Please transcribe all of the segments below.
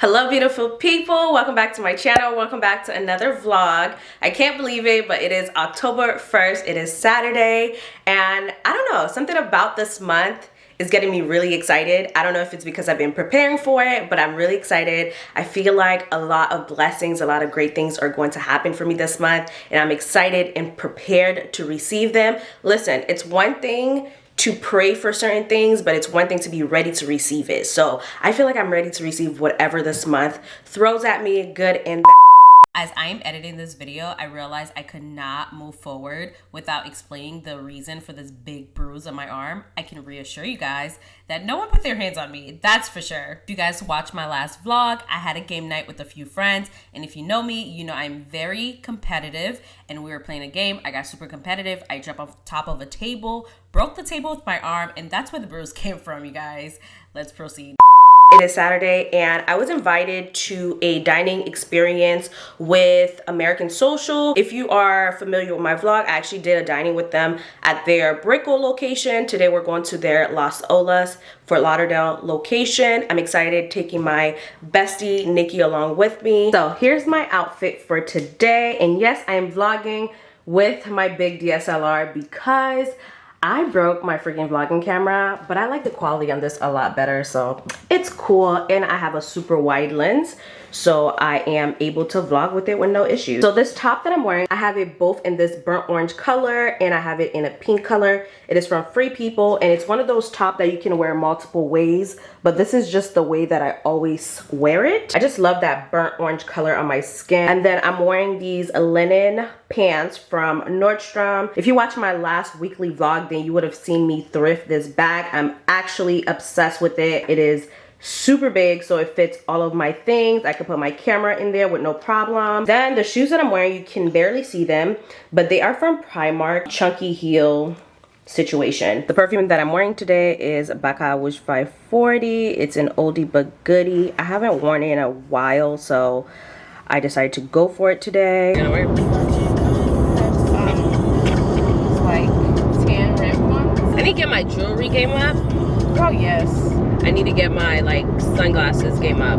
Hello beautiful people, welcome back to my channel, welcome back to another vlog. I can't believe it, but it is October 1st, it is Saturday, and I don't know, something about this month is getting me really excited. I don't know if it's because I've been preparing for it, but I'm really excited. I feel like a lot of blessings, a lot of great things are going to happen for me this month, and I'm excited and prepared to receive them. Listen, it's one thing to pray for certain things, but it's one thing to be ready to receive it. So I feel like I'm ready to receive whatever this month throws at me, good and bad. As I am editing this video, I realized I could not move forward without explaining the reason for this big bruise on my arm. I can reassure you guys that no one put their hands on me, that's for sure. If you guys watched my last vlog, I had a game night with a few friends, and if you know me, you know I'm very competitive, and we were playing a game. I got super competitive. I jumped off top of a table, broke the table with my arm, and that's where the bruise came from, you guys. Let's proceed. It is Saturday and I was invited to a dining experience with American Social. If you are familiar with my vlog, I actually did a dining with them at their Brickell location. Today we're going to their Las Olas, Fort Lauderdale location. I'm excited taking my bestie Nikki along with me. So here's my outfit for today. And yes, I am vlogging with my big DSLR because I broke my freaking vlogging camera, but I like the quality on this a lot better, so it's cool. And I have a super wide lens, so I am able to vlog with it with no issues. So this top that I'm wearing, I have it both in this burnt orange color and I have it in a pink color. It is from Free People, and it's one of those top that you can wear multiple ways, but this is just the way that I always wear it. I just love that burnt orange color on my skin. And then I'm wearing these linen pants from Nordstrom. If you watch my last weekly vlog, then you would have seen me thrift this bag. I'm actually obsessed with it. It is super big, so it fits all of my things. I can put my camera in there with no problem. Then the shoes that I'm wearing, you can barely see them, but they are from Primark, chunky heel situation. The perfume that I'm wearing today is Bacca Wish 540. It's an oldie but goodie. I haven't worn it in a while, so I decided to go for it today. I need to get my jewelry game up. Oh yes. I need to get my like sunglasses game up.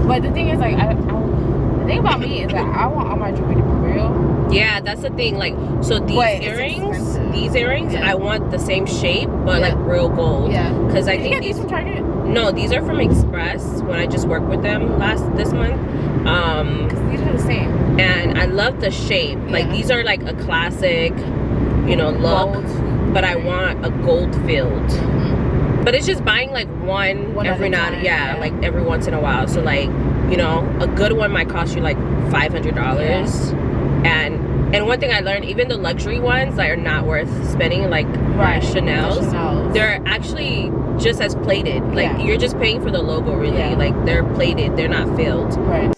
But the thing is, like, the thing about me is that I want all my jewelry to be real. Yeah, that's the thing. Like, so these earrings, yeah. I want the same shape, but like real gold. Yeah. Because I think think these from Target. No, these are from Express. When I just worked with them this month. Because these are the same. And I love the shape. Like these are like a classic, you know, look. Gold. But I want a gold filled. But it's just buying like one every now and yeah, like every once in a while. So like, you know, a good one might cost you like $500. Yeah. And one thing I learned, even the luxury ones that are not worth spending, like my Chanel's, they're actually just as plated. Like you're just paying for the logo really. Yeah. Like they're plated, they're not filled. Right.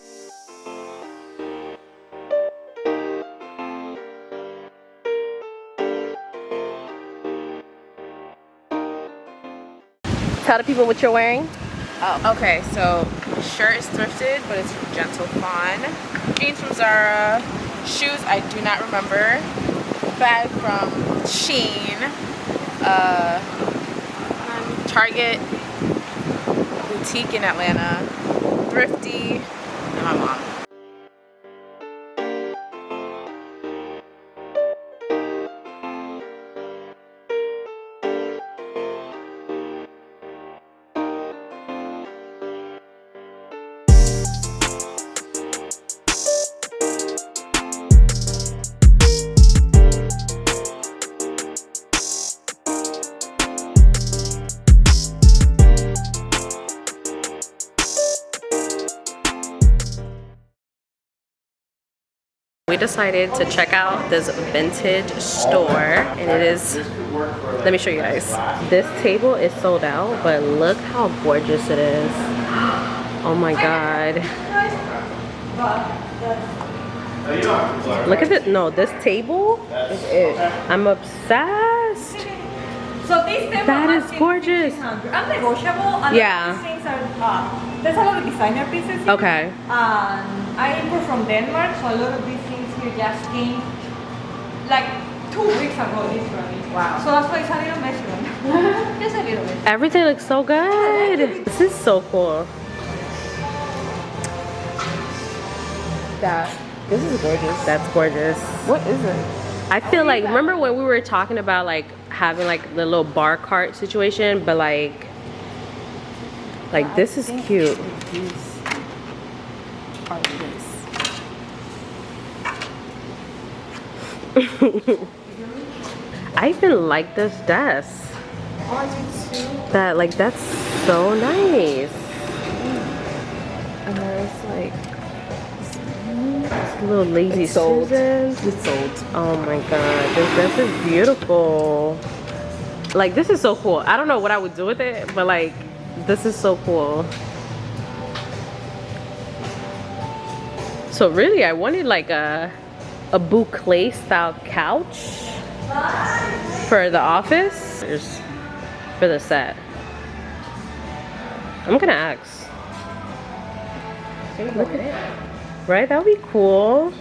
Tell the people what you're wearing. Oh, okay, so shirt is thrifted, but it's from Gentle Fawn. Jeans from Zara. Shoes, I do not remember. Bag from Shein. Target. Boutique in Atlanta. Thrifty. And my mom. We decided to check out this vintage store, and it is, let me show you guys. This table is sold out, but look how gorgeous it is. Oh my god. Look at it. No, this table is it. I'm obsessed. So these tables that is gorgeous. Unnegotiable. And yeah. These things are, there's a lot of designer pieces here. Okay. I import from Denmark, so a lot of these things here just came like 2 weeks ago, literally. Wow. So that's why it's a little messy. Just a little bit. Everything looks so good. This is so cool. that. This is gorgeous. That's gorgeous. What is it? I feel like, remember when we were talking about like having like the little bar cart situation, but like this is cute. These are this. I even like this desk. Oh, I do too. That's so nice. And there's like It's a little lazy sold. Susan. It's sold. Oh my god, this dress is beautiful. Like, this is so cool. I don't know what I would do with it, but like, this is so cool. So really, I wanted like a boucle style couch for the office, just for the set. I'm gonna ask. Look at it. Right, that would be cool.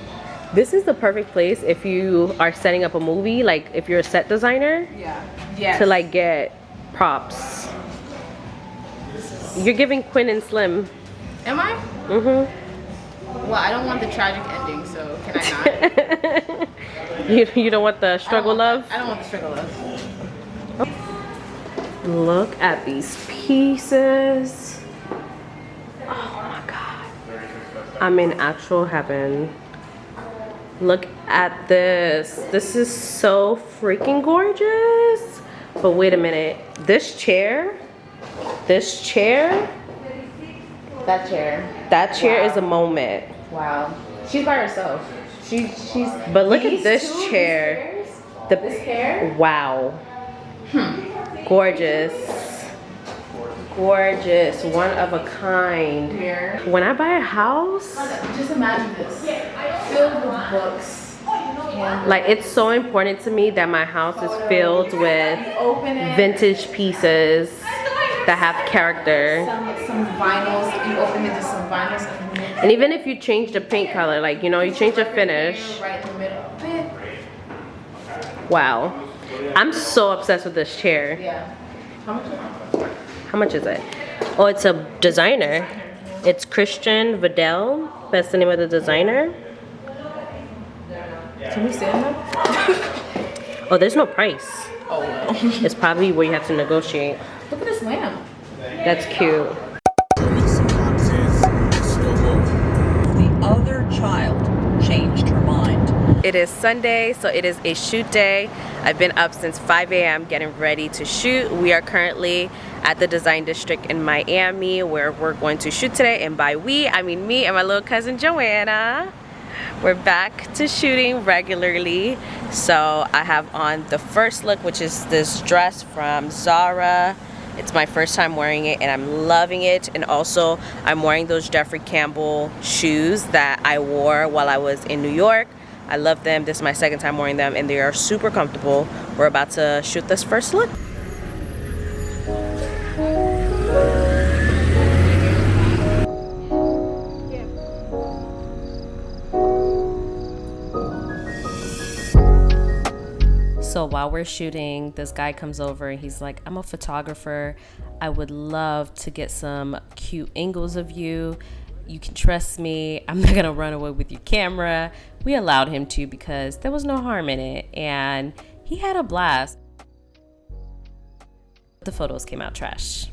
This is the perfect place if you are setting up a movie, like if you're a set designer. Yeah. Yes. To like get props. You're giving Quinn and Slim. Am I? Mm-hmm. Well, I don't want the tragic ending, so can I not? You don't want the struggle love? I don't want the struggle love. Look at these pieces. Oh my god. I'm in actual heaven. Look at this. This is so freaking gorgeous. But wait a minute. This chair. That chair. That chair Wow. is a moment. Wow. She's by herself. She's. But look at These this two, chair. This hair. Wow. Gorgeous. Gorgeous. One of a kind. Here. When I buy a house, Just imagine this. Filled with books. And like, it's so important to me that my house is filled with open it. vintage pieces that have character. Some vinyls. You open it to some vinyls. And even if you change the paint color, like, you know, you change the finish. Right in the middle. Wow. I'm so obsessed with this chair. Yeah. How much? How much is it? Oh, it's a designer. It's Christian Vidal. That's the name of the designer. Can we stand them? Oh, there's no price. Oh no. It's probably where you have to negotiate. Look at this lamp. That's cute. The other child changed her mind. It is Sunday, so it is a shoot day. I've been up since 5 a.m. getting ready to shoot. We are currently at the Design District in Miami where we're going to shoot today. And by we, I mean me and my little cousin Joanna. We're back to shooting regularly. So I have on the first look, which is this dress from Zara. It's my first time wearing it and I'm loving it. And also I'm wearing those Jeffrey Campbell shoes that I wore while I was in New York. I love them. This is my second time wearing them and they are super comfortable. We're about to shoot this first look. So while we're shooting, this guy comes over and he's like, I'm a photographer. I would love to get some cute angles of you. You can trust me. I'm not gonna run away with your camera. We allowed him to because there was no harm in it and he had a blast. The photos came out trash.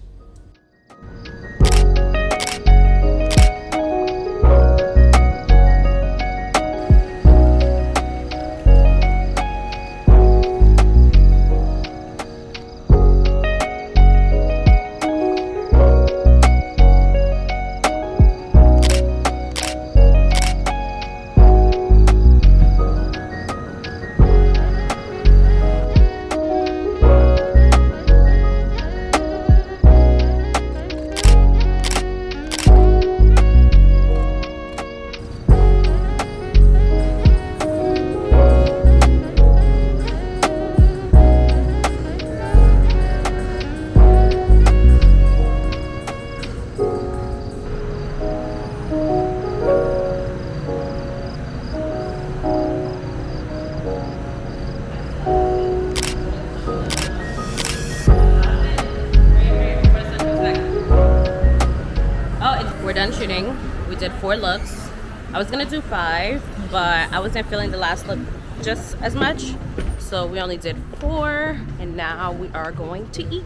We're done shooting. We did 4 looks. I was gonna do 5, but I wasn't feeling the last look just as much. So we only did 4, and now we are going to eat.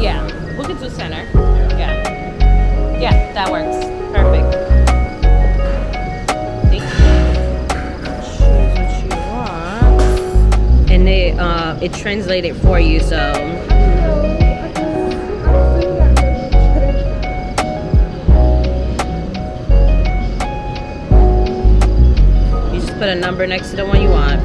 Yeah, we can do center. Yeah. Yeah, that works. Perfect. Thank you. Choose what you want. And it translated for you, so. You just put a number next to the one you want.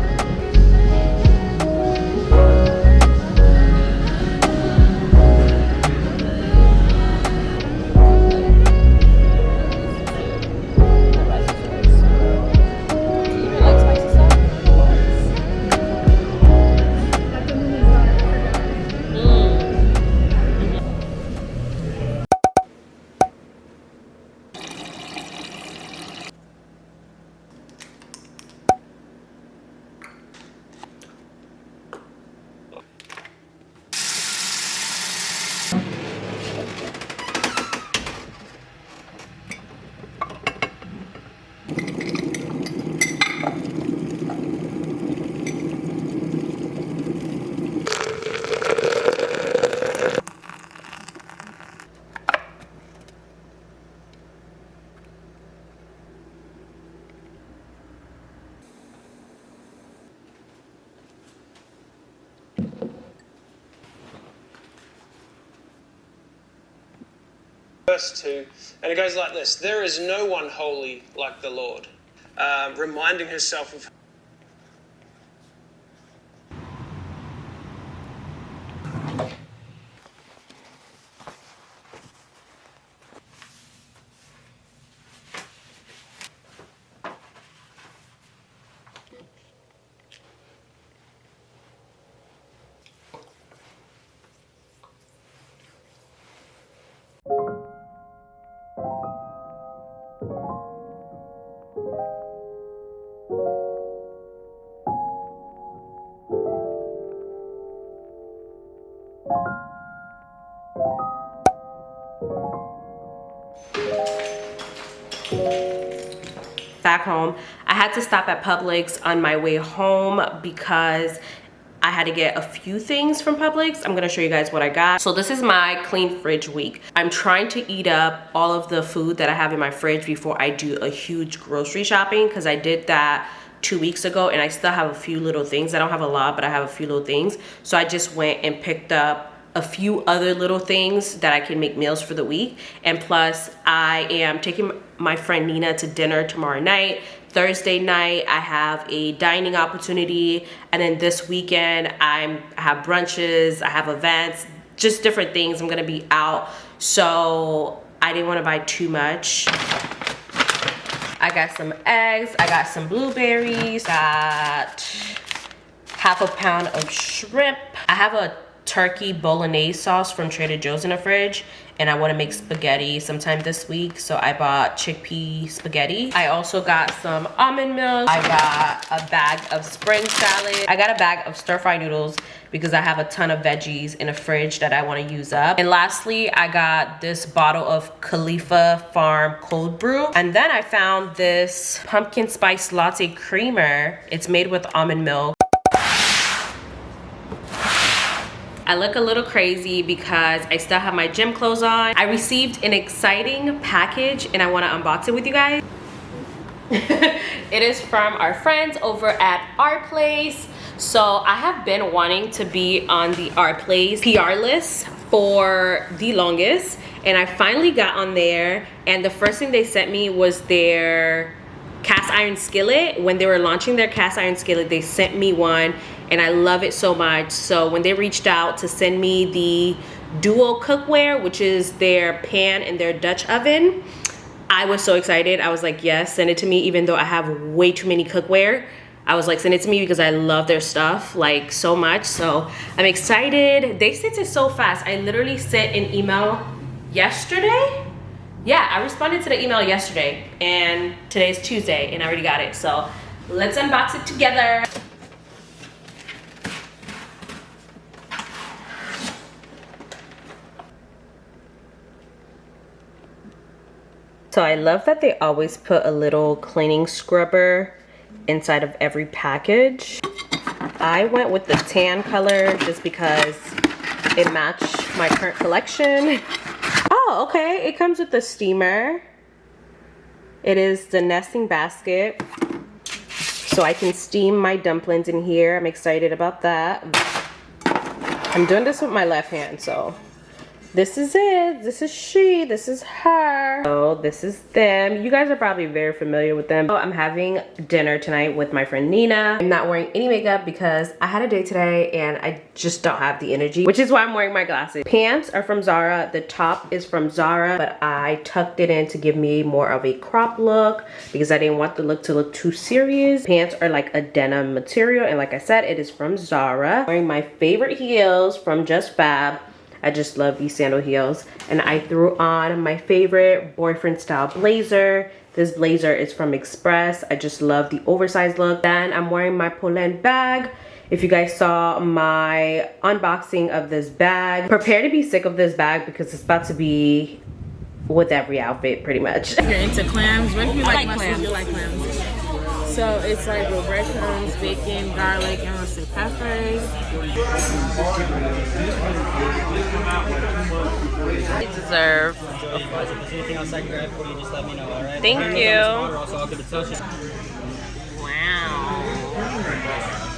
Verse 2, and it goes like this: there is no one holy like the Lord. Reminding herself of back home. I had to stop at Publix on my way home because I had to get a few things from Publix. I'm gonna show you guys what I got. So this is my clean fridge week. I'm trying to eat up all of the food that I have in my fridge before I do a huge grocery shopping, because I did that 2 weeks ago and I still have a few little things. I don't have a lot, but I have a few little things. So I just went and picked up a few other little things that I can make meals for the week. And plus, I am taking my friend Nina to dinner tomorrow night. Thursday night, I have a dining opportunity. And then this weekend, I have brunches, I have events, just different things. I'm gonna be out. So I didn't wanna buy too much. I got some eggs, I got some blueberries, got half a pound of shrimp. I have a turkey bolognese sauce from Trader Joe's in the fridge, and I want to make spaghetti sometime this week, so I bought chickpea spaghetti. I also got some almond milk. I got a bag of spring salad. I got a bag of stir-fry noodles because I have a ton of veggies in the fridge that I want to use up. And lastly, I got this bottle of Khalifa Farm cold brew. And then I found this pumpkin spice latte creamer. It's made with almond milk. I look a little crazy because I still have my gym clothes on. I received an exciting package and I want to unbox it with you guys. It is from our friends over at OurPlace. So I have been wanting to be on the OurPlace PR list for the longest, and I finally got on there, and the first thing they sent me was their cast iron skillet. When they were launching their cast iron skillet, they sent me one, and I love it so much. So when they reached out to send me the dual cookware, which is their pan and their Dutch oven, I was so excited. I was like, yes, send it to me, even though I have way too many cookware. I was like, send it to me because I love their stuff like so much. So I'm excited. They sent it so fast. I literally sent an email yesterday. Yeah, I responded to the email yesterday and today's Tuesday and I already got it. So let's unbox it together. So I love that they always put a little cleaning scrubber inside of every package. I went with the tan color just because it matched my current collection. Oh, okay, it comes with the steamer. It is the nesting basket. So I can steam my dumplings in here. I'm excited about that. I'm doing this with my left hand, so. This is it. This is she. This is her. Oh, this is them. You guys are probably very familiar with them. So I'm having dinner tonight with my friend Nina. I'm not wearing any makeup because I had a day today and I just don't have the energy, which is why I'm wearing my glasses. Pants are from Zara. The top is from Zara, but I tucked it in to give me more of a crop look because I didn't want the look to look too serious. Pants are like a denim material, and like I said, it is from Zara. I'm wearing my favorite heels from Just Fab. I just love these sandal heels. And I threw on my favorite boyfriend style blazer. This blazer is from Express. I just love the oversized look. Then I'm wearing my Poland bag. If you guys saw my unboxing of this bag, prepare to be sick of this bag because it's about to be with every outfit pretty much. You're into clams. What if you like like mushrooms? clams. You like clams. So it's like with breadcrumbs, bacon, garlic, and roasted peppers. You deserve. Of course, if there's anything else I can grab for you, just let me know, alright? Thank you. Also, I'll give it to you. Wow.